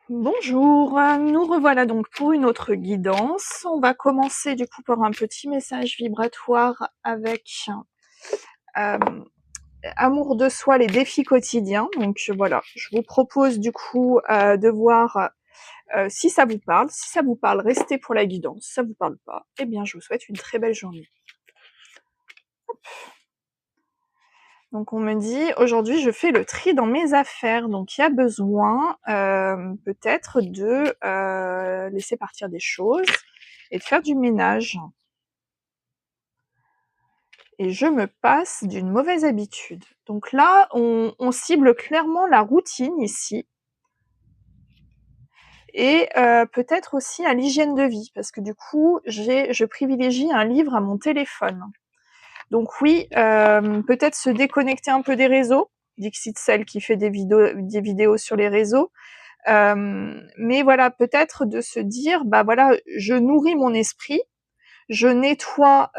Bonjour, nous revoilà donc pour une autre guidance. On va commencer du coup par un petit message vibratoire avec amour de soi, les défis quotidiens. Donc voilà, je vous propose du coup de voir si ça vous parle. Si ça vous parle, restez pour la guidance. Si ça vous parle pas, eh bien je vous souhaite une très belle journée. Hop. Donc on me dit, aujourd'hui je fais le tri dans mes affaires, donc il y a besoin peut-être de laisser partir des choses et de faire du ménage. Et je me passe d'une mauvaise habitude. Donc là, on cible clairement la routine ici. Et peut-être aussi à l'hygiène de vie, parce que du coup, je privilégie un livre à mon téléphone. Donc oui, peut-être se déconnecter un peu des réseaux, dixit celle qui fait des vidéos sur les réseaux. Mais voilà, peut-être de se dire, bah voilà, je nourris mon esprit, je nettoie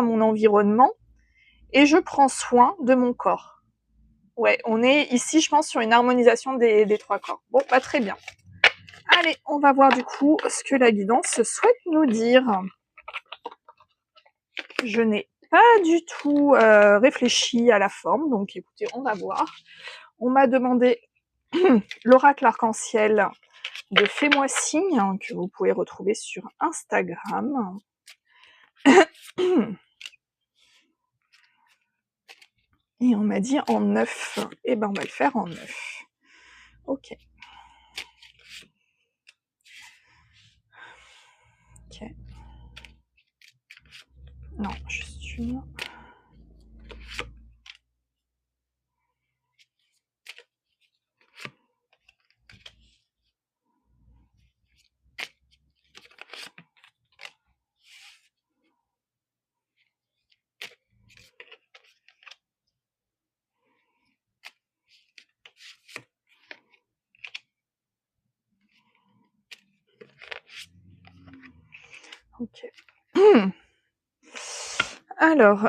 mon environnement et je prends soin de mon corps. Ouais, on est ici, je pense, sur une harmonisation des trois corps. Bon, bah très bien. Allez, on va voir du coup ce que la guidance souhaite nous dire. Je n'ai pas du tout réfléchi à la forme, donc écoutez, on va voir. On m'a demandé l'oracle arc-en-ciel de Fais-moi signe, que vous pouvez retrouver sur Instagram. Et on m'a dit en 9. Eh ben, on va le faire en 9. Ok. Ok. Non, juste une. Ok. Alors,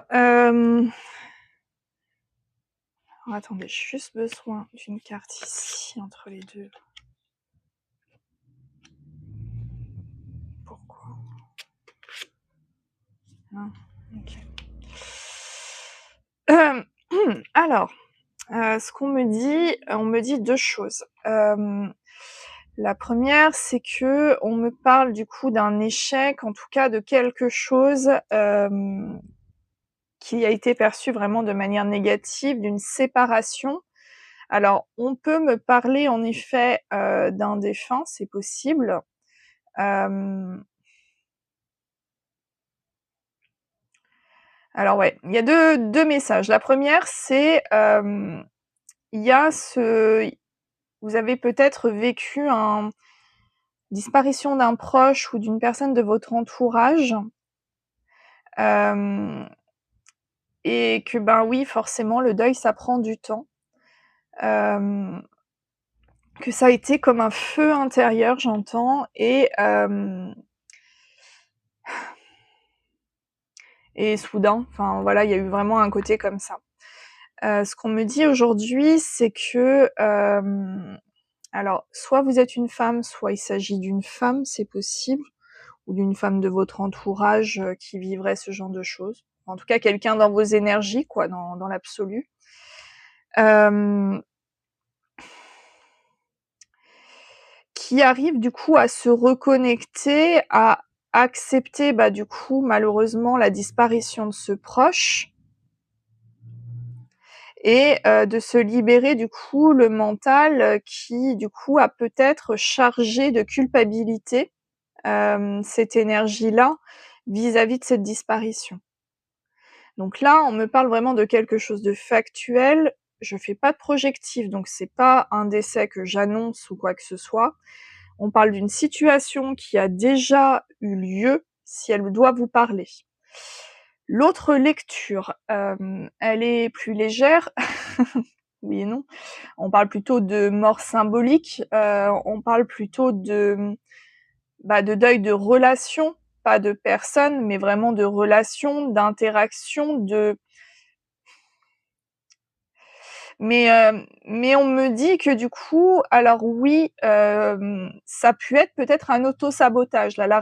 attendez, j'ai juste besoin d'une carte ici entre les deux. Pourquoi? Non, ok. Alors, ce qu'on me dit, on me dit deux choses. La première, c'est que on me parle du coup d'un échec, en tout cas de quelque chose qui a été perçu vraiment de manière négative, d'une séparation. Alors, on peut me parler en effet d'un défunt, c'est possible. Alors ouais, il y a deux messages. La première, c'est il y a vous avez peut-être vécu une disparition d'un proche ou d'une personne de votre entourage. Et que ben oui, forcément, le deuil, ça prend du temps. Que ça a été comme un feu intérieur, j'entends, et soudain. Enfin voilà, il y a eu vraiment un côté comme ça. Ce qu'on me dit aujourd'hui, c'est que alors, soit vous êtes une femme, soit il s'agit d'une femme, c'est possible, ou d'une femme de votre entourage qui vivrait ce genre de choses. En tout cas, quelqu'un dans vos énergies, quoi, dans l'absolu. Qui arrive du coup à se reconnecter, à accepter bah du coup malheureusement la disparition de ce proche et de se libérer du coup le mental qui du coup a peut-être chargé de culpabilité cette énergie-là vis-à-vis de cette disparition. Donc là, on me parle vraiment de quelque chose de factuel. Je fais pas de projectif, donc c'est pas un décès que j'annonce ou quoi que ce soit. On parle d'une situation qui a déjà eu lieu, si elle doit vous parler. L'autre lecture, elle est plus légère. Oui et non. On parle plutôt de mort symbolique, on parle plutôt de deuil de relation, pas de personne, mais vraiment de relation, d'interaction, Mais on me dit que du coup, alors oui, ça a pu être peut-être un auto-sabotage. Là, la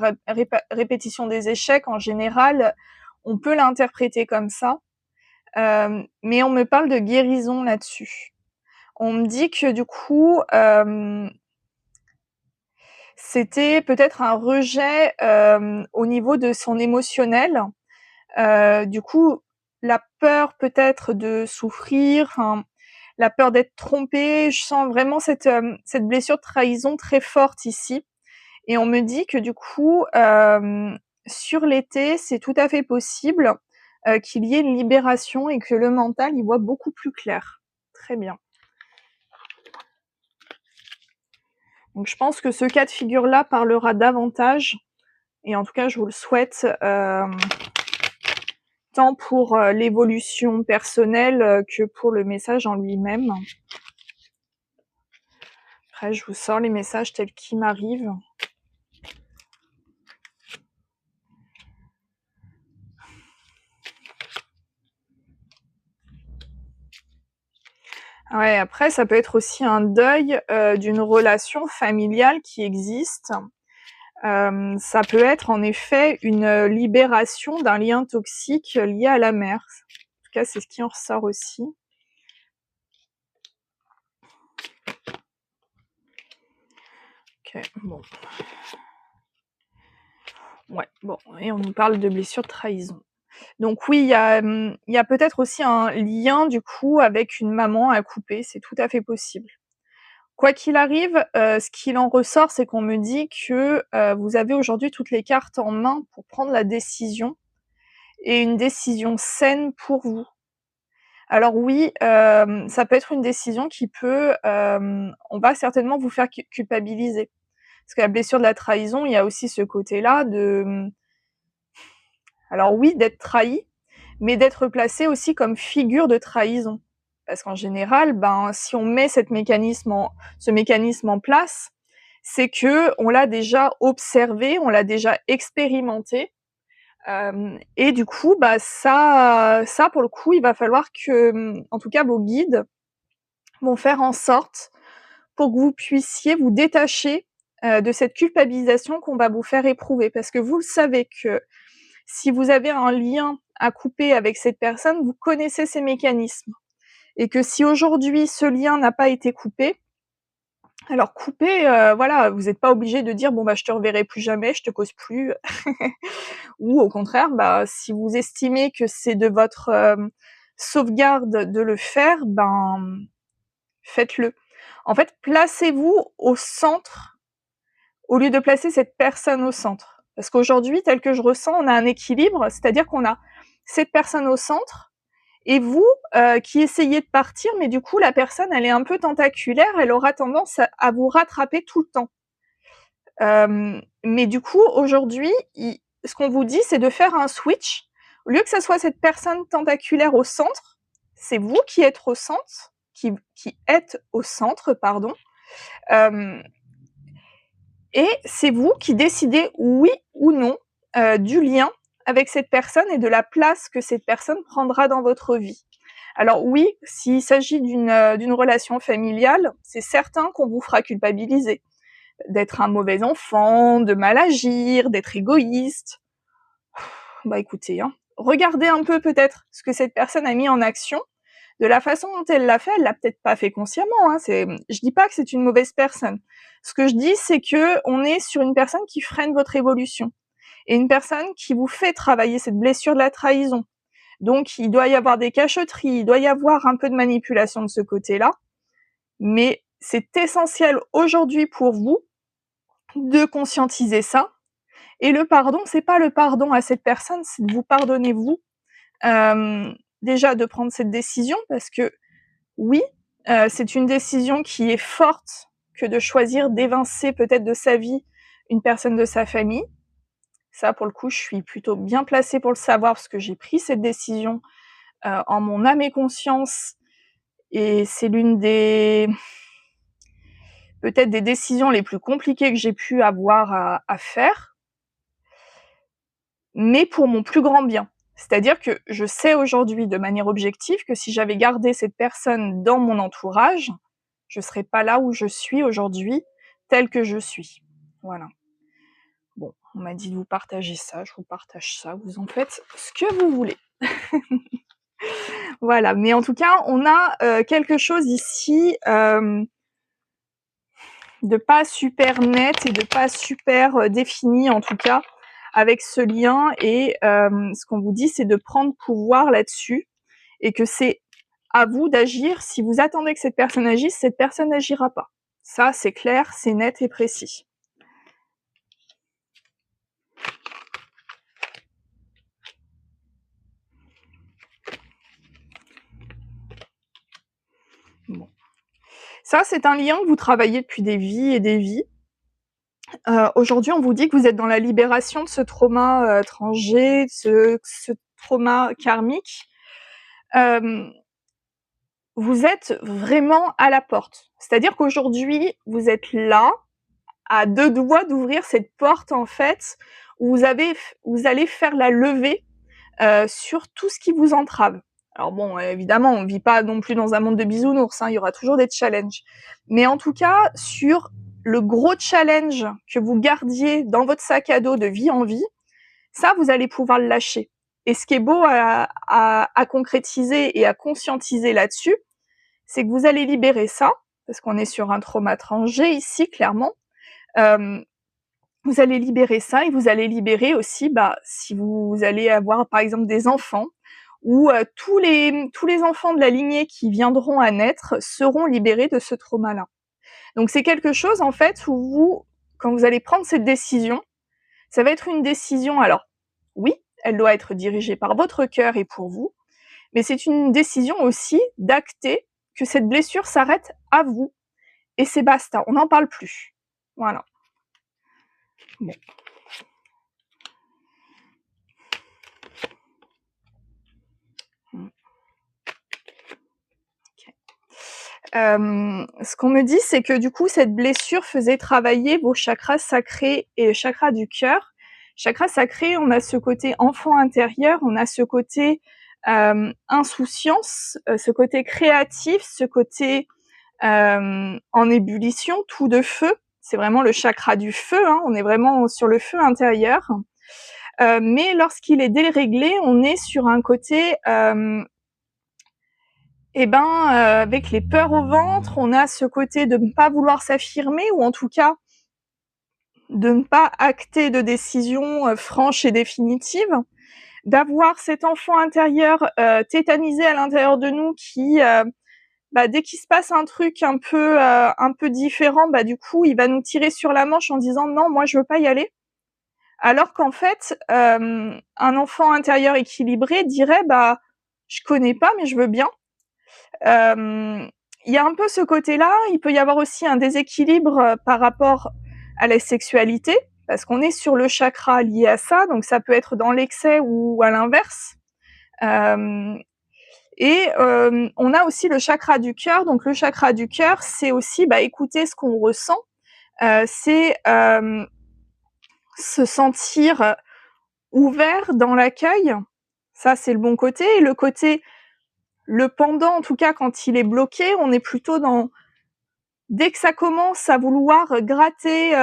répétition des échecs, en général, on peut l'interpréter comme ça. Mais on me parle de guérison là-dessus. On me dit que du coup, c'était peut-être un rejet au niveau de son émotionnel. Du coup, la peur peut-être de souffrir, enfin, la peur d'être trompée. Je sens vraiment cette blessure de trahison très forte ici. Et on me dit que du coup, sur l'été, c'est tout à fait possible qu'il y ait une libération et que le mental y voit beaucoup plus clair. Très bien. Donc je pense que ce cas de figure-là parlera davantage, et en tout cas je vous le souhaite, tant pour l'évolution personnelle que pour le message en lui-même. Après je vous sors les messages tels qu'ils m'arrivent. Ouais, après ça peut être aussi un deuil d'une relation familiale qui existe. Ça peut être en effet une libération d'un lien toxique lié à la mère. En tout cas, c'est ce qui en ressort aussi. Ok, bon. Ouais, bon, et on nous parle de blessure de trahison. Donc oui, il y a peut-être aussi un lien du coup avec une maman à couper, c'est tout à fait possible. Quoi qu'il arrive, ce qu'il en ressort, c'est qu'on me dit que vous avez aujourd'hui toutes les cartes en main pour prendre la décision, et une décision saine pour vous. Alors oui, ça peut être une décision qui peut, on va certainement vous faire culpabiliser. Parce que la blessure de la trahison, il y a aussi ce côté-là de, alors oui, d'être trahi, mais d'être placé aussi comme figure de trahison. Parce qu'en général, ben, si on met ce mécanisme en place, c'est que on l'a déjà observé, on l'a déjà expérimenté, et du coup, bah ça pour le coup, il va falloir que, en tout cas, vos guides vont faire en sorte pour que vous puissiez vous détacher de cette culpabilisation qu'on va vous faire éprouver. Parce que vous le savez que si vous avez un lien à couper avec cette personne, vous connaissez ces mécanismes. Et que si aujourd'hui ce lien n'a pas été coupé, alors coupé, voilà, vous n'êtes pas obligé de dire bon bah je te reverrai plus jamais, je te cause plus, ou au contraire, bah si vous estimez que c'est de votre sauvegarde de le faire, ben faites-le. En fait, placez-vous au centre au lieu de placer cette personne au centre. Parce qu'aujourd'hui, tel que je ressens, on a un équilibre, c'est-à-dire qu'on a cette personne au centre et vous qui essayez de partir, mais du coup, la personne, elle est un peu tentaculaire, elle aura tendance à vous rattraper tout le temps. Mais du coup, aujourd'hui, ce qu'on vous dit, c'est de faire un switch. Au lieu que ça soit cette personne tentaculaire au centre, c'est vous qui êtes au centre, qui êtes au centre, pardon. Et c'est vous qui décidez oui ou non du lien avec cette personne et de la place que cette personne prendra dans votre vie. Alors oui, s'il s'agit d'une relation familiale, c'est certain qu'on vous fera culpabiliser, d'être un mauvais enfant, de mal agir, d'être égoïste. Bah écoutez, regardez un peu peut-être ce que cette personne a mis en action. De la façon dont elle l'a fait, elle l'a peut-être pas fait consciemment, hein. Je dis pas que c'est une mauvaise personne. Ce que je dis, c'est que on est sur une personne qui freine votre évolution et une personne qui vous fait travailler cette blessure de la trahison. Donc, il doit y avoir des cachotteries, il doit y avoir un peu de manipulation de ce côté-là, mais c'est essentiel aujourd'hui pour vous de conscientiser ça. Et le pardon, c'est pas le pardon à cette personne, c'est de vous pardonner vous. Déjà de prendre cette décision parce que oui, c'est une décision qui est forte que de choisir d'évincer peut-être de sa vie une personne de sa famille. Ça, pour le coup, je suis plutôt bien placée pour le savoir parce que j'ai pris cette décision en mon âme et conscience, et c'est l'une des peut-être des décisions les plus compliquées que j'ai pu avoir à faire, mais pour mon plus grand bien. C'est-à-dire que je sais aujourd'hui de manière objective que si j'avais gardé cette personne dans mon entourage, je serais pas là où je suis aujourd'hui, telle que je suis. Voilà. Bon, on m'a dit de vous partager ça, je vous partage ça, vous en faites ce que vous voulez. Voilà, mais en tout cas, on a, quelque chose ici, de pas super net et de pas super, défini en tout cas, avec ce lien et ce qu'on vous dit, c'est de prendre pouvoir là-dessus et que c'est à vous d'agir. Si vous attendez que cette personne agisse, cette personne n'agira pas. Ça, c'est clair, c'est net et précis. Bon. Ça, c'est un lien que vous travaillez depuis des vies et des vies. Aujourd'hui, on vous dit que vous êtes dans la libération de ce trauma, étranger, de ce trauma karmique. Vous êtes vraiment à la porte. C'est-à-dire qu'aujourd'hui, vous êtes là, à 2 doigts d'ouvrir cette porte, en fait, où vous allez faire la levée, sur tout ce qui vous entrave. Alors bon, évidemment, on vit pas non plus dans un monde de bisounours, hein, il y aura toujours des challenges. Mais en tout cas, sur le gros challenge que vous gardiez dans votre sac à dos de vie en vie, ça, vous allez pouvoir le lâcher. Et ce qui est beau à concrétiser et à conscientiser là-dessus, c'est que vous allez libérer ça, parce qu'on est sur un trauma étranger ici, clairement. Vous allez libérer ça et vous allez libérer aussi, si vous allez avoir par exemple des enfants, ou tous les enfants de la lignée qui viendront à naître seront libérés de ce trauma-là. Donc c'est quelque chose en fait où vous, quand vous allez prendre cette décision, ça va être une décision, alors oui, elle doit être dirigée par votre cœur et pour vous, mais c'est une décision aussi d'acter que cette blessure s'arrête à vous et c'est basta, on n'en parle plus. Voilà. Bon. Ce qu'on me dit, c'est que du coup, cette blessure faisait travailler vos chakras sacrés et le chakra du cœur. Chakra sacré, on a ce côté enfant intérieur, on a ce côté insouciance, ce côté créatif, ce côté en ébullition, tout de feu. C'est vraiment le chakra du feu, hein, on est vraiment sur le feu intérieur. Mais lorsqu'il est déréglé, on est sur un côté avec les peurs au ventre, on a ce côté de ne pas vouloir s'affirmer ou en tout cas de ne pas acter de décision franche et définitive, d'avoir cet enfant intérieur tétanisé à l'intérieur de nous qui dès qu'il se passe un truc un peu différent, du coup, il va nous tirer sur la manche en disant non, moi je veux pas y aller. Alors qu'en fait, un enfant intérieur équilibré dirait je connais pas mais je veux bien. Il y a un peu ce côté-là, il peut y avoir aussi un déséquilibre par rapport à la sexualité, parce qu'on est sur le chakra lié à ça, donc ça peut être dans l'excès ou à l'inverse. On a aussi le chakra du cœur, donc le chakra du cœur, c'est aussi écouter ce qu'on ressent, c'est se sentir ouvert dans l'accueil, ça c'est le bon côté, et le pendant, en tout cas quand il est bloqué, on est plutôt dans dès que ça commence à vouloir gratter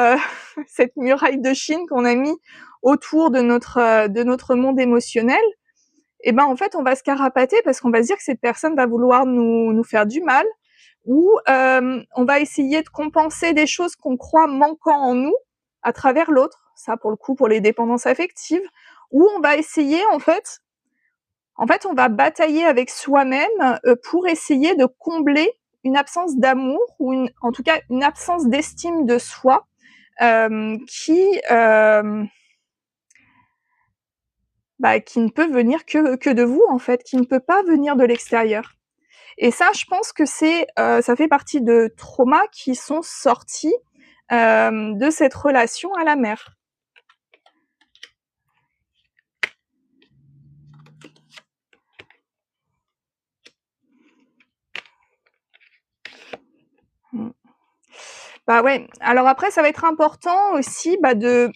cette muraille de Chine qu'on a mis autour de notre monde émotionnel, en fait on va se carapater parce qu'on va se dire que cette personne va vouloir nous faire du mal, ou on va essayer de compenser des choses qu'on croit manquant en nous à travers l'autre, ça pour le coup pour les dépendances affectives, ou on va essayer en fait on va batailler avec soi-même pour essayer de combler une absence d'amour ou en tout cas une absence d'estime de soi qui ne peut venir que de vous en fait, qui ne peut pas venir de l'extérieur. Et ça, je pense que ça fait partie de traumas qui sont sortis de cette relation à la mère. Ouais. Alors après, ça va être important aussi de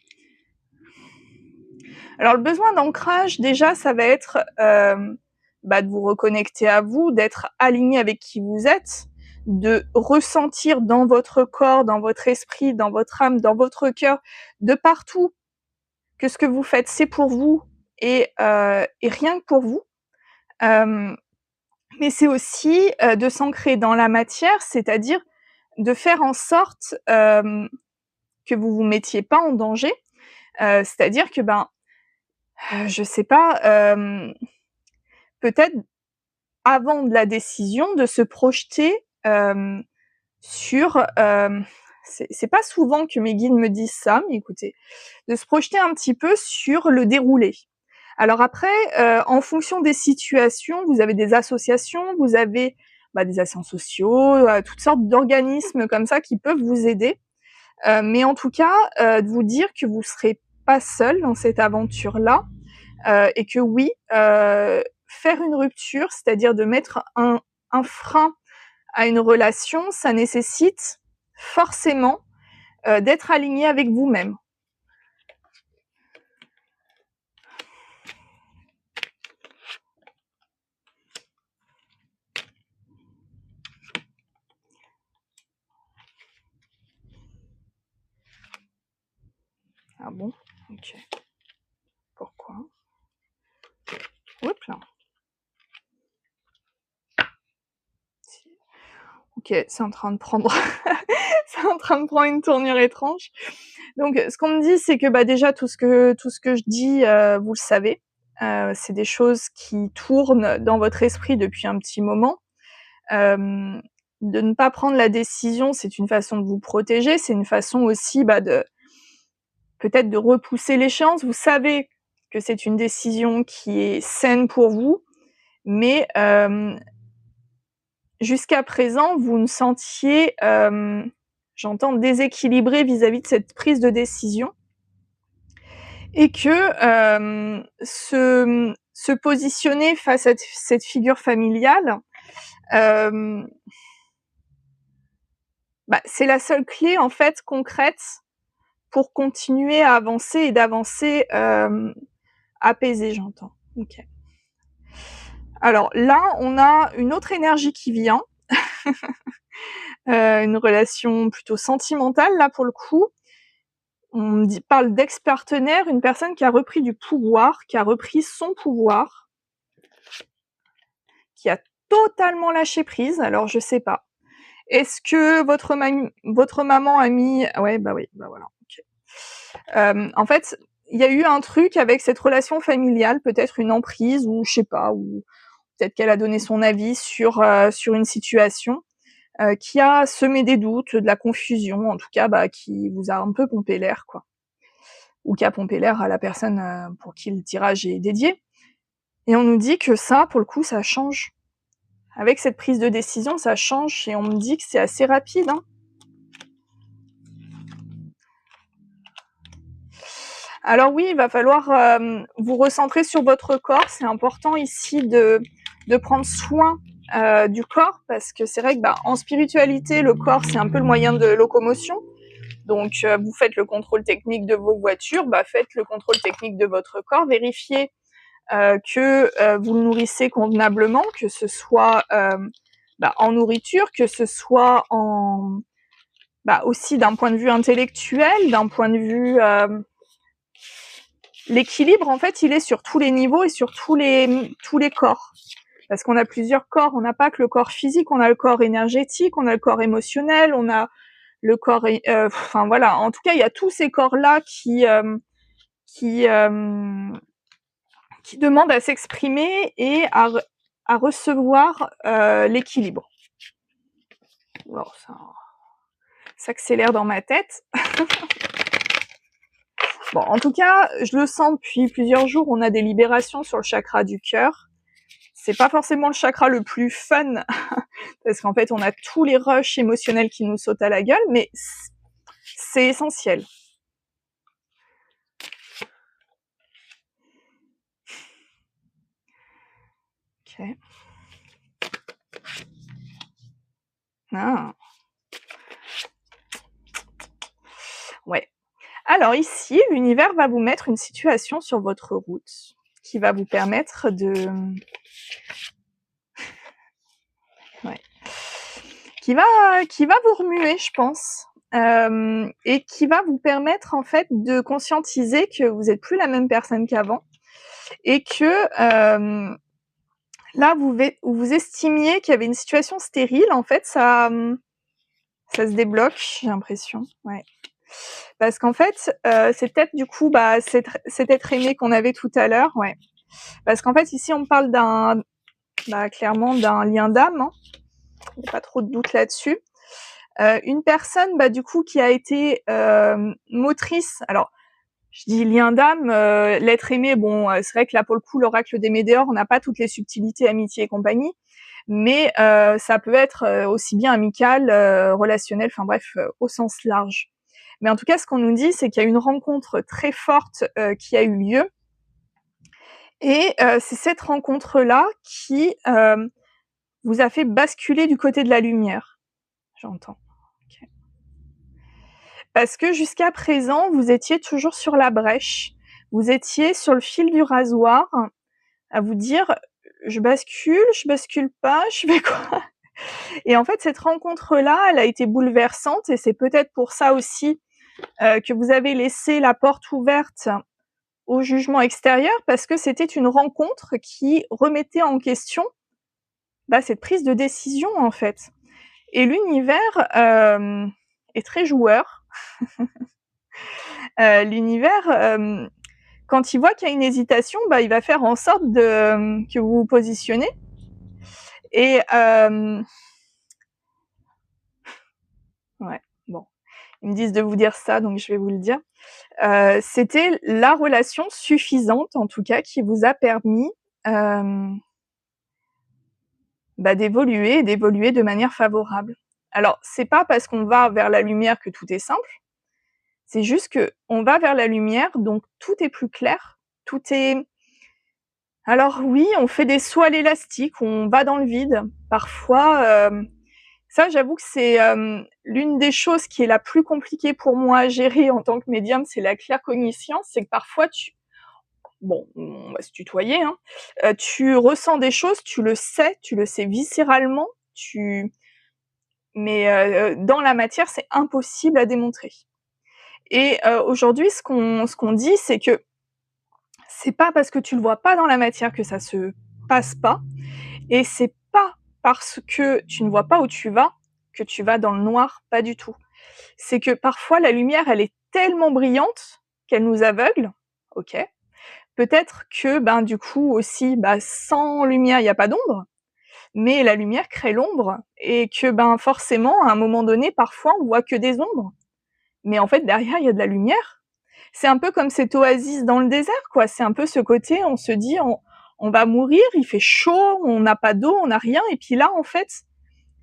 Alors le besoin d'ancrage, déjà, ça va être de vous reconnecter à vous, d'être aligné avec qui vous êtes, de ressentir dans votre corps, dans votre esprit, dans votre âme, dans votre cœur, de partout, que ce que vous faites, c'est pour vous et rien que pour vous. Mais c'est aussi de s'ancrer dans la matière, c'est-à-dire de faire en sorte que vous vous mettiez pas en danger. C'est-à-dire que je sais pas, peut-être avant de la décision, de se projeter sur, c'est pas souvent que mes guides me disent ça, mais écoutez, de se projeter un petit peu sur le déroulé. Alors après, en fonction des situations, vous avez des associations, vous avez des assistants sociaux, toutes sortes d'organismes comme ça qui peuvent vous aider. Mais en tout cas, de vous dire que vous serez pas seul dans cette aventure-là, et que oui, faire une rupture, c'est-à-dire de mettre un frein à une relation, ça nécessite forcément d'être aligné avec vous-même. Ah bon? OK. Pourquoi? Oups là. OK, c'est en train de prendre c'est en train de prendre une tournure étrange. Donc ce qu'on me dit, c'est que déjà tout ce que je dis, vous le savez. C'est des choses qui tournent dans votre esprit depuis un petit moment. Hem, de ne pas prendre la décision, c'est une façon de vous protéger, c'est une façon aussi, de peut-être de repousser l'échéance. Vous savez que c'est une décision qui est saine pour vous, mais jusqu'à présent, vous ne sentiez, j'entends déséquilibré vis-à-vis de cette prise de décision et que, se positionner face à cette figure familiale, hem, c'est la seule clé en fait concrète pour continuer à avancer et d'avancer, apaisé, j'entends. OK. Alors là, on a une autre énergie qui vient, une relation plutôt sentimentale là pour le coup. Parle d'ex-partenaire, une personne qui a repris du pouvoir, qui a repris son pouvoir, qui a totalement lâché prise. Alors je sais pas. Est-ce que votre maman a mis ouais, oui, voilà, OK. En fait, il y a eu un truc avec cette relation familiale, peut-être une emprise ou je sais pas, ou peut-être qu'elle a donné son avis sur une situation, qui a semé des doutes, de la confusion, en tout cas, qui vous a un peu pompé l'air, quoi. Ou qui a pompé l'air à la personne, pour qui le tirage est dédié. Et on nous dit que ça, pour le coup, ça change. Avec cette prise de décision, ça change et on me dit que c'est assez rapide, hein. Alors oui, il va falloir vous recentrer sur votre corps. C'est important ici de prendre soin du corps parce que c'est vrai que en spiritualité, le corps c'est un peu le moyen de locomotion. Donc vous faites le contrôle technique de vos voitures, faites le contrôle technique de votre corps, vérifiez que vous le nourrissez convenablement, que ce soit en nourriture, que ce soit en aussi d'un point de vue intellectuel, d'un point de vue l'équilibre, en fait, il est sur tous les niveaux et sur tous les corps. Parce qu'on a plusieurs corps, on n'a pas que le corps physique, on a le corps énergétique, on a le corps émotionnel, on a le corps, enfin voilà. En tout cas, il y a tous ces corps-là qui demandent à s'exprimer et à recevoir l'équilibre. Bon, ça s'accélère dans ma tête. Bon, en tout cas, je le sens depuis plusieurs jours, on a des libérations sur le chakra du cœur. C'est pas forcément le chakra le plus fun, parce qu'en fait, on a tous les rushs émotionnels qui nous sautent à la gueule, mais c'est essentiel. Ok. Ah. Ouais. Alors ici, l'univers va vous mettre une situation sur votre route qui va vous permettre de ouais, qui va vous remuer, je pense, et qui va vous permettre, en fait, de conscientiser que vous êtes plus la même personne qu'avant et que, là, vous estimiez qu'il y avait une situation stérile, en fait, ça se débloque, j'ai l'impression, ouais. Parce qu'en fait, c'est peut-être du coup, bah, cet être aimé qu'on avait tout à l'heure, ouais. Parce qu'en fait, ici, on parle clairement d'un lien d'âme, hein. Il y a pas trop de doute là-dessus. Une personne, bah, du coup, qui a été, motrice, alors, je dis lien d'âme, l'être aimé, bon, c'est vrai que là, pour le coup, l'oracle des Médéors, on n'a pas toutes les subtilités, amitié et compagnie, mais ça peut être, aussi bien amical, relationnel, enfin bref, au sens large. Mais en tout cas, ce qu'on nous dit, c'est qu'il y a une rencontre très forte, qui a eu lieu et c'est cette rencontre-là qui, vous a fait basculer du côté de la lumière. J'entends. OK. Parce que jusqu'à présent, vous étiez toujours sur la brèche. Vous étiez sur le fil du rasoir, à vous dire: je bascule pas, je fais quoi?» Et en fait, cette rencontre-là, elle a été bouleversante et c'est peut-être pour ça aussi, que vous avez laissé la porte ouverte au jugement extérieur parce que c'était une rencontre qui remettait en question, bah, cette prise de décision, en fait. Et l'univers, est très joueur. L'univers, quand il voit qu'il y a une hésitation, bah, il va faire en sorte que vous vous positionnez et ouais, bon, ils me disent de vous dire ça, donc je vais vous le dire. C'était la relation suffisante, en tout cas, qui vous a permis, hem, bah, d'évoluer de manière favorable. Alors, c'est pas parce qu'on va vers la lumière que tout est simple, c'est juste qu'on va vers la lumière, donc tout est plus clair, tout est alors oui, on fait des sauts à l'élastique, on va dans le vide. Parfois, ça j'avoue que c'est, l'une des choses qui est la plus compliquée pour moi à gérer en tant que médium, c'est la claircognitience. C'est que parfois bon, on va se tutoyer, hein, tu ressens des choses, tu le sais viscéralement, mais dans la matière, c'est impossible à démontrer. Et aujourd'hui, ce qu'on dit, c'est que c'est pas parce que tu le vois pas dans la matière que ça se passe pas, et c'est pas parce que tu ne vois pas où tu vas que tu vas dans le noir, pas du tout. C'est que parfois la lumière, elle est tellement brillante qu'elle nous aveugle, OK. Peut-être que, ben, du coup aussi, bah, sans lumière, il y a pas d'ombre, mais la lumière crée l'ombre et que, ben, forcément, à un moment donné, parfois, on voit que des ombres. Mais en fait, derrière, il y a de la lumière. C'est un peu comme cette oasis dans le désert, quoi. C'est un peu ce côté, on se dit: «On va mourir, il fait chaud, on n'a pas d'eau, on n'a rien» et puis là, en fait,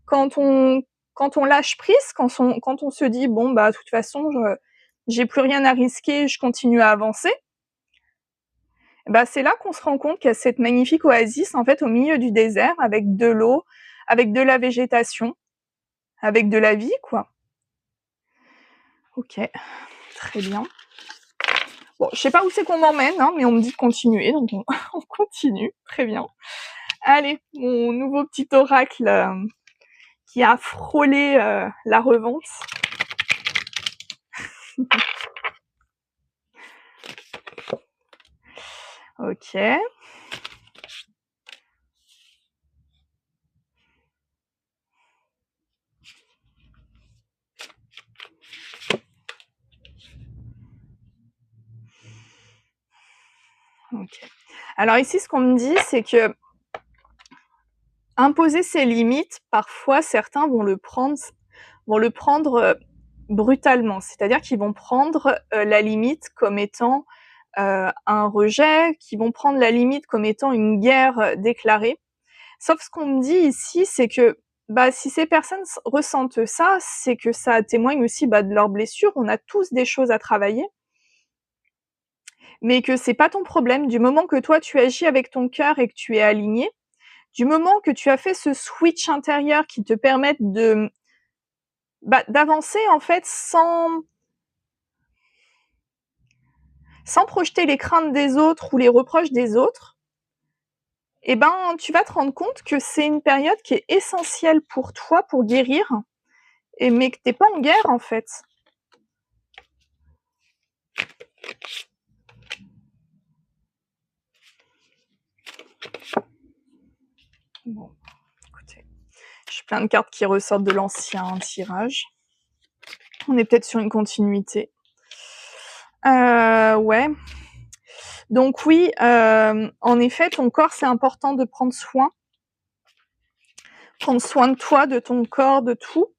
quand on quand on lâche prise, quand on se dit: «Bon, bah, de toute façon, j'ai plus rien à risquer, je continue à avancer», bah, c'est là qu'on se rend compte qu'il y a cette magnifique oasis, en fait, au milieu du désert avec de l'eau, avec de la végétation, avec de la vie, quoi. OK, très bien. Bon, je sais pas où c'est qu'on m'emmène, hein, mais on me dit de continuer, donc on on continue, très bien. Allez, mon nouveau petit oracle, qui a frôlé, la revente. OK. OK. Alors ici, ce qu'on me dit, c'est que imposer ses limites, parfois certains vont le prendre, brutalement. C'est-à-dire qu'ils vont prendre, la limite comme étant, un rejet, qu'ils vont prendre la limite comme étant une guerre, déclarée. Sauf ce qu'on me dit ici, c'est que, bah, si ces personnes ressentent ça, c'est que ça témoigne aussi, bah, de leurs blessures. On a tous des choses à travailler, mais que c'est pas ton problème. Du moment que toi tu agis avec ton cœur et que tu es aligné, du moment que tu as fait ce switch intérieur qui te permette de, bah, d'avancer en fait sans sans projeter les craintes des autres ou les reproches des autres, eh ben, tu vas te rendre compte que c'est une période qui est essentielle pour toi, pour guérir, mais que t'es pas en guerre, en fait. Bon, écoutez, j'ai plein de cartes qui ressortent de l'ancien tirage. On est peut-être sur une continuité. Ouais. Donc oui, en effet, ton corps, c'est important de prendre soin. Prendre soin de toi, de ton corps, de tout.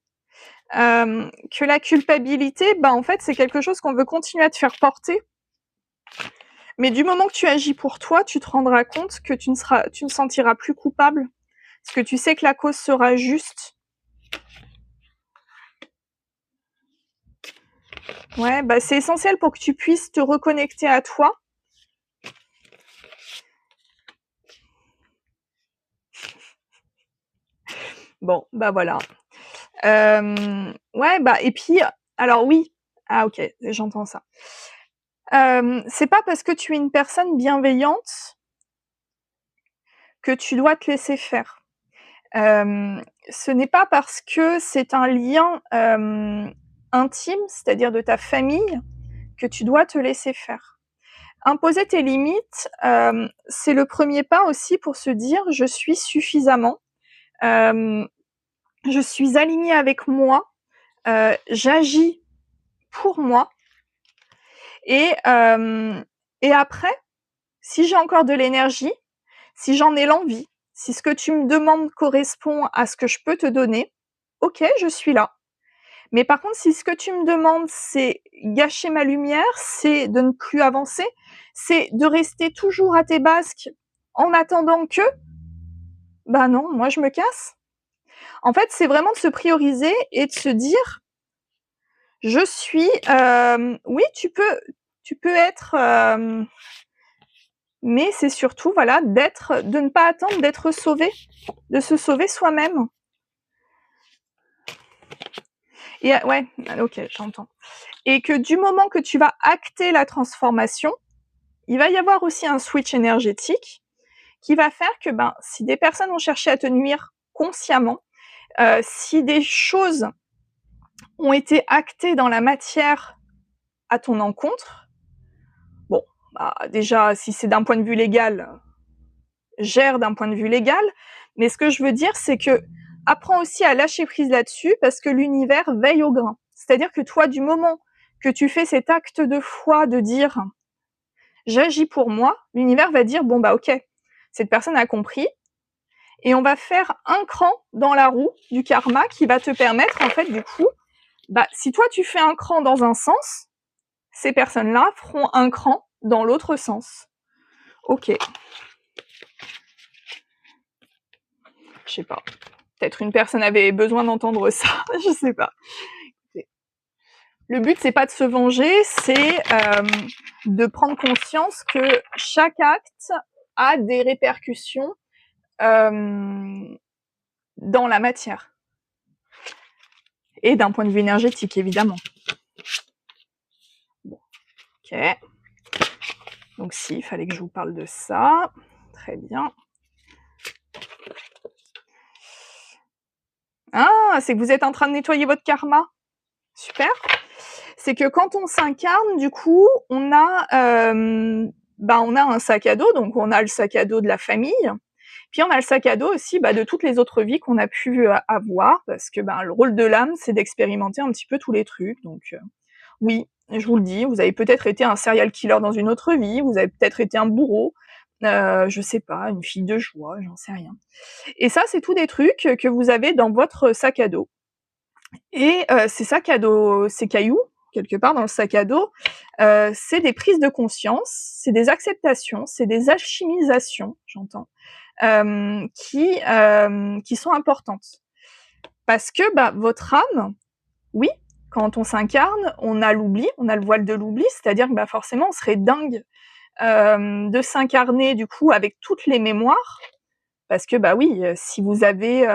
Que la culpabilité, bah, en fait, c'est quelque chose qu'on veut continuer à te faire porter. Mais du moment que tu agis pour toi, tu te rendras compte que tu ne sentiras plus coupable. Parce que tu sais que la cause sera juste. Ouais, bah, c'est essentiel pour que tu puisses te reconnecter à toi. Bon, bah voilà. Ouais, bah, et puis, alors oui, ah ok, j'entends ça. C'est pas parce que tu es une personne bienveillante que tu dois te laisser faire. Ce n'est pas parce que c'est un lien intime, c'est-à-dire de ta famille, que tu dois te laisser faire. Imposer tes limites, c'est le premier pas aussi pour se dire je suis suffisamment, je suis alignée avec moi, j'agis pour moi et après, si j'ai encore de l'énergie, si j'en ai l'envie, si ce que tu me demandes correspond à ce que je peux te donner, OK, je suis là. Mais par contre, si ce que tu me demandes, c'est gâcher ma lumière, c'est de ne plus avancer, c'est de rester toujours à tes basques en attendant que, bah non, moi je me casse. En fait, c'est vraiment de se prioriser et de se dire, je suis, oui, tu peux être, mais c'est surtout, voilà, de ne pas attendre d'être sauvé, de se sauver soi-même. Et ouais, ok, j'entends. Et que du moment que tu vas acter la transformation, il va y avoir aussi un switch énergétique qui va faire que, ben, si des personnes ont cherché à te nuire consciemment, si des choses ont été actées dans la matière à ton encontre, bon, bah, déjà, si c'est d'un point de vue légal, gère d'un point de vue légal, mais ce que je veux dire, c'est que apprends aussi à lâcher prise là-dessus parce que l'univers veille au grain. C'est-à-dire que toi, du moment que tu fais cet acte de foi de dire j'agis pour moi, l'univers va dire bon bah ok, cette personne a compris et on va faire un cran dans la roue du karma qui va te permettre en fait du coup, bah si toi tu fais un cran dans un sens, ces personnes-là feront un cran dans l'autre sens. Ok. Je sais pas. Peut-être une personne avait besoin d'entendre ça, je sais pas. Le but, c'est pas de se venger, c'est de prendre conscience que chaque acte a des répercussions dans la matière. Et d'un point de vue énergétique, évidemment. Bon, ok. Donc si, il fallait que je vous parle de ça. Très bien. Ah, c'est que vous êtes en train de nettoyer votre karma. Super. C'est que quand on s'incarne, du coup, on a un sac à dos, donc on a le sac à dos de la famille, puis on a le sac à dos aussi de toutes les autres vies qu'on a pu avoir, parce que le rôle de l'âme, c'est d'expérimenter un petit peu tous les trucs, donc oui, je vous le dis, vous avez peut-être été un serial killer dans une autre vie, vous avez peut-être été un bourreau, je sais pas, une fille de joie, j'en sais rien. Et ça, c'est tous des trucs que vous avez dans votre sac à dos. Et ces sacs à dos, ces cailloux, quelque part dans le sac à dos, c'est des prises de conscience, c'est des acceptations, c'est des alchimisations, j'entends, qui sont importantes. Parce que votre âme, oui, quand on s'incarne, on a l'oubli, on a le voile de l'oubli, c'est-à-dire que forcément on serait dingue de s'incarner du coup avec toutes les mémoires, parce que oui, si vous avez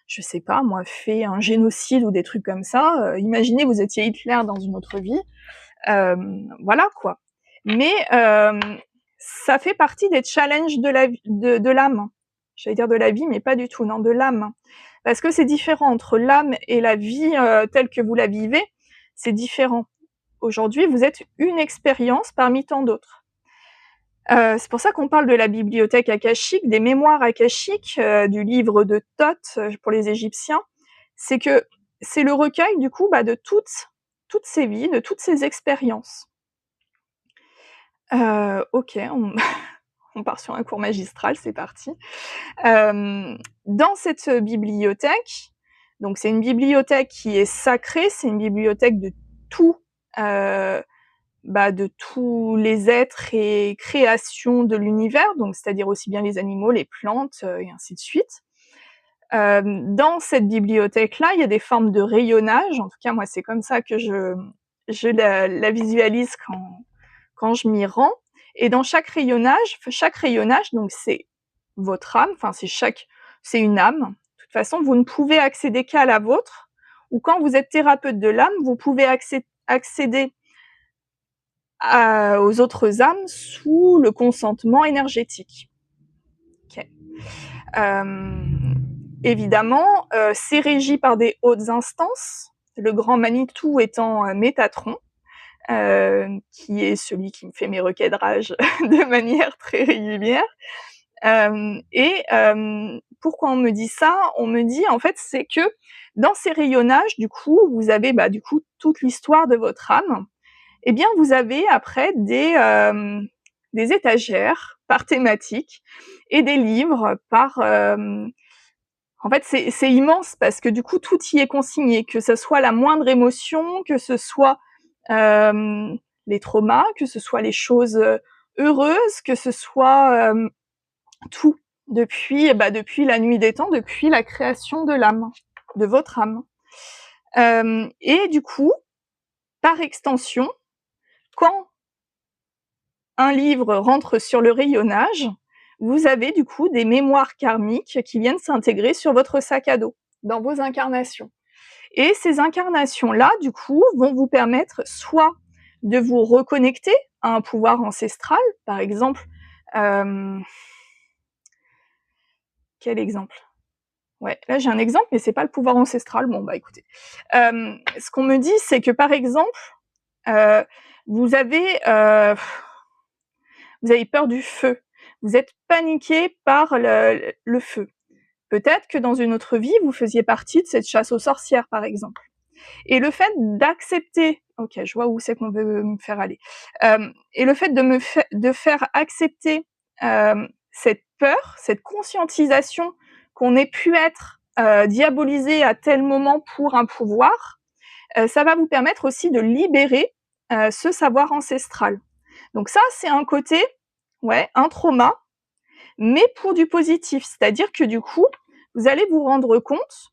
je sais pas moi, fait un génocide ou des trucs comme ça, imaginez vous étiez Hitler dans une autre vie, Voilà quoi. Mais ça fait partie des challenges de l'âme. J'allais dire de la vie, mais pas du tout, non, de l'âme. Parce que c'est différent entre l'âme et la vie telle que vous la vivez, c'est différent. Aujourd'hui, vous êtes une expérience parmi tant d'autres. C'est pour ça qu'on parle de la bibliothèque akashique, des mémoires akashiques, du livre de Thoth pour les Égyptiens. C'est que c'est le recueil du coup de toutes ces vies, de toutes ces expériences. Ok, on part sur un cours magistral, c'est parti. Dans cette bibliothèque, donc c'est une bibliothèque qui est sacrée, c'est une bibliothèque de tout, de tous les êtres et créations de l'univers, donc c'est-à-dire aussi bien les animaux, les plantes, et ainsi de suite. Dans cette bibliothèque-là, il y a des formes de rayonnage, en tout cas moi c'est comme ça que je la visualise quand je m'y rends. Et dans chaque rayonnage, donc c'est votre âme, enfin c'est une âme. De toute façon, vous ne pouvez accéder qu'à la vôtre, ou quand vous êtes thérapeute de l'âme, vous pouvez accéder aux autres âmes sous le consentement énergétique. Okay. Évidemment, c'est régi par des hautes instances, le grand Manitou étant Métatron, qui est celui qui me fait mes recadrages de manière très régulière. Pourquoi on me dit ça? On me dit en fait c'est que dans ces rayonnages, du coup, vous avez du coup toute l'histoire de votre âme. Eh bien, vous avez après des étagères par thématique et des livres par. En fait, c'est immense parce que du coup tout y est consigné, que ce soit la moindre émotion, que ce soit les traumas, que ce soit les choses heureuses, que ce soit tout depuis la nuit des temps, depuis la création de l'âme, de votre âme. Et du coup, par extension, quand un livre rentre sur le rayonnage, vous avez du coup des mémoires karmiques qui viennent s'intégrer sur votre sac à dos, dans vos incarnations. Et ces incarnations-là, du coup, vont vous permettre soit de vous reconnecter à un pouvoir ancestral, par exemple. Quel exemple? Ouais, là j'ai un exemple, mais c'est pas le pouvoir ancestral. Bon, écoutez. Ce qu'on me dit, c'est que par exemple, vous avez peur du feu. Vous êtes paniqué par le feu. Peut-être que dans une autre vie, vous faisiez partie de cette chasse aux sorcières, par exemple. Et le fait d'accepter, ok, je vois où c'est qu'on veut me faire aller, et le fait de faire accepter cette peur, cette conscientisation qu'on ait pu être diabolisé à tel moment pour un pouvoir, ça va vous permettre aussi de libérer ce savoir ancestral. Donc ça, c'est un côté, un trauma, mais pour du positif, c'est-à-dire que du coup, vous allez vous rendre compte,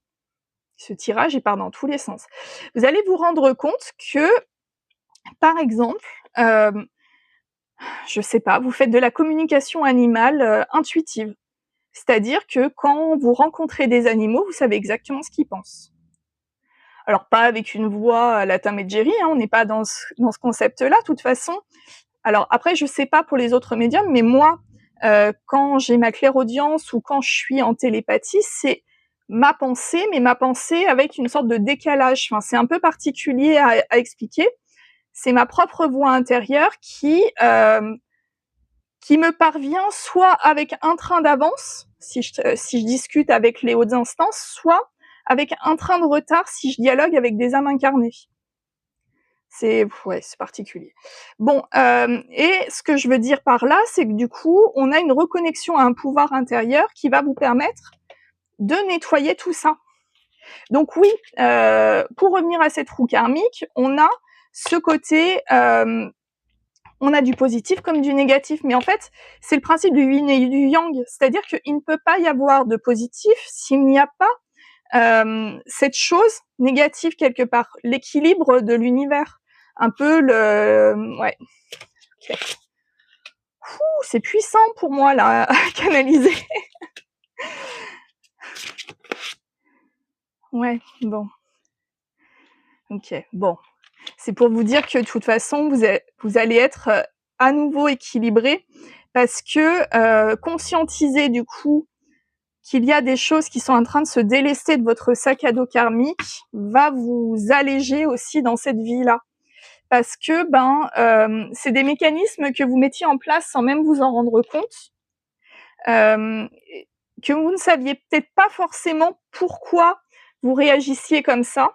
ce tirage il part dans tous les sens, vous allez vous rendre compte que, par exemple, je sais pas, vous faites de la communication animale intuitive, c'est-à-dire que quand vous rencontrez des animaux, vous savez exactement ce qu'ils pensent. Alors pas avec une voix à la Tom et Jerry, on n'est pas dans ce concept-là, de toute façon. Alors après, je sais pas pour les autres médiums, mais moi, quand j'ai ma clairaudience ou quand je suis en télépathie, c'est ma pensée, mais ma pensée avec une sorte de décalage. Enfin, c'est un peu particulier à expliquer. C'est ma propre voix intérieure qui me parvient soit avec un train d'avance, si je discute avec les hautes instances, soit avec un train de retard si je dialogue avec des âmes incarnées. C'est particulier. Bon, et ce que je veux dire par là, c'est que du coup, on a une reconnexion à un pouvoir intérieur qui va vous permettre de nettoyer tout ça. Donc oui, pour revenir à cette roue karmique, on a ce côté, on a du positif comme du négatif, mais en fait, c'est le principe du yin et du yang, c'est-à-dire qu'il ne peut pas y avoir de positif s'il n'y a pas cette chose négative quelque part, l'équilibre de l'univers. Un peu okay. C'est puissant pour moi là à canaliser. Ouais, bon. Ok, bon. C'est pour vous dire que de toute façon, vous allez être, à nouveau équilibré parce que, conscientiser du coup qu'il y a des choses qui sont en train de se délester de votre sac à dos karmique va vous alléger aussi dans cette vie-là. Parce que, c'est des mécanismes que vous mettiez en place sans même vous en rendre compte, hem, que vous ne saviez peut-être pas forcément pourquoi vous réagissiez comme ça.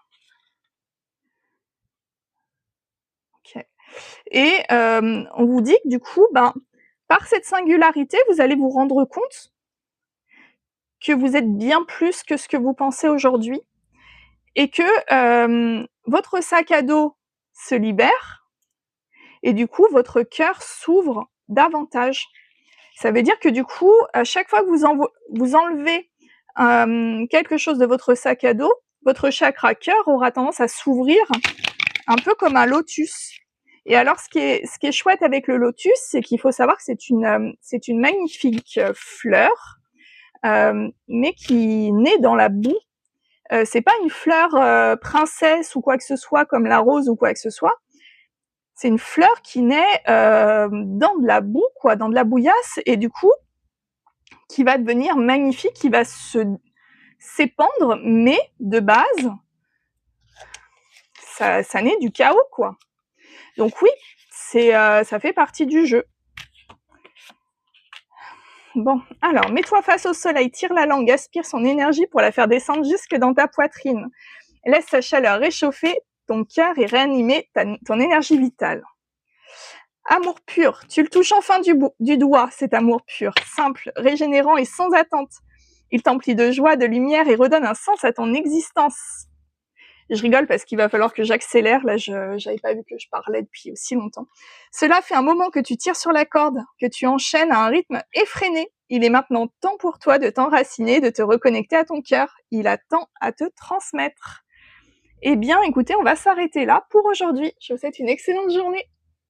OK. Et on vous dit que du coup, par cette singularité, vous allez vous rendre compte que vous êtes bien plus que ce que vous pensez aujourd'hui et que, votre sac à dos se libère et du coup, votre cœur s'ouvre davantage. Ça veut dire que du coup, à chaque fois que vous enlevez, quelque chose de votre sac à dos, votre chakra cœur aura tendance à s'ouvrir un peu comme un lotus. Et alors ce qui est chouette avec le lotus, c'est qu'il faut savoir que c'est une magnifique, fleur, mais qui naît dans la boue. C'est pas une fleur, princesse ou quoi que ce soit comme la rose ou quoi que ce soit. C'est une fleur qui naît, dans de la boue quoi, dans de la bouillasse et du coup, qui va devenir magnifique, qui va s'épandre, mais de base, ça naît du chaos quoi. Donc oui, ça fait partie du jeu. Bon, alors, mets-toi face au soleil, tire la langue, aspire son énergie pour la faire descendre jusque dans ta poitrine. Laisse sa chaleur réchauffer ton cœur et réanimer ton énergie vitale. Amour pur, tu le touches enfin du doigt, cet amour pur, simple, régénérant et sans attente. Il t'emplit de joie, de lumière et redonne un sens à ton existence. Je rigole parce qu'il va falloir que j'accélère, là j'avais pas vu que je parlais depuis aussi longtemps. Cela fait un moment que tu tires sur la corde, que tu enchaînes à un rythme effréné. Il est maintenant temps pour toi de t'enraciner, de te reconnecter à ton cœur. Il a tant à te transmettre. Eh bien écoutez, on va s'arrêter là pour aujourd'hui. Je vous souhaite une excellente journée.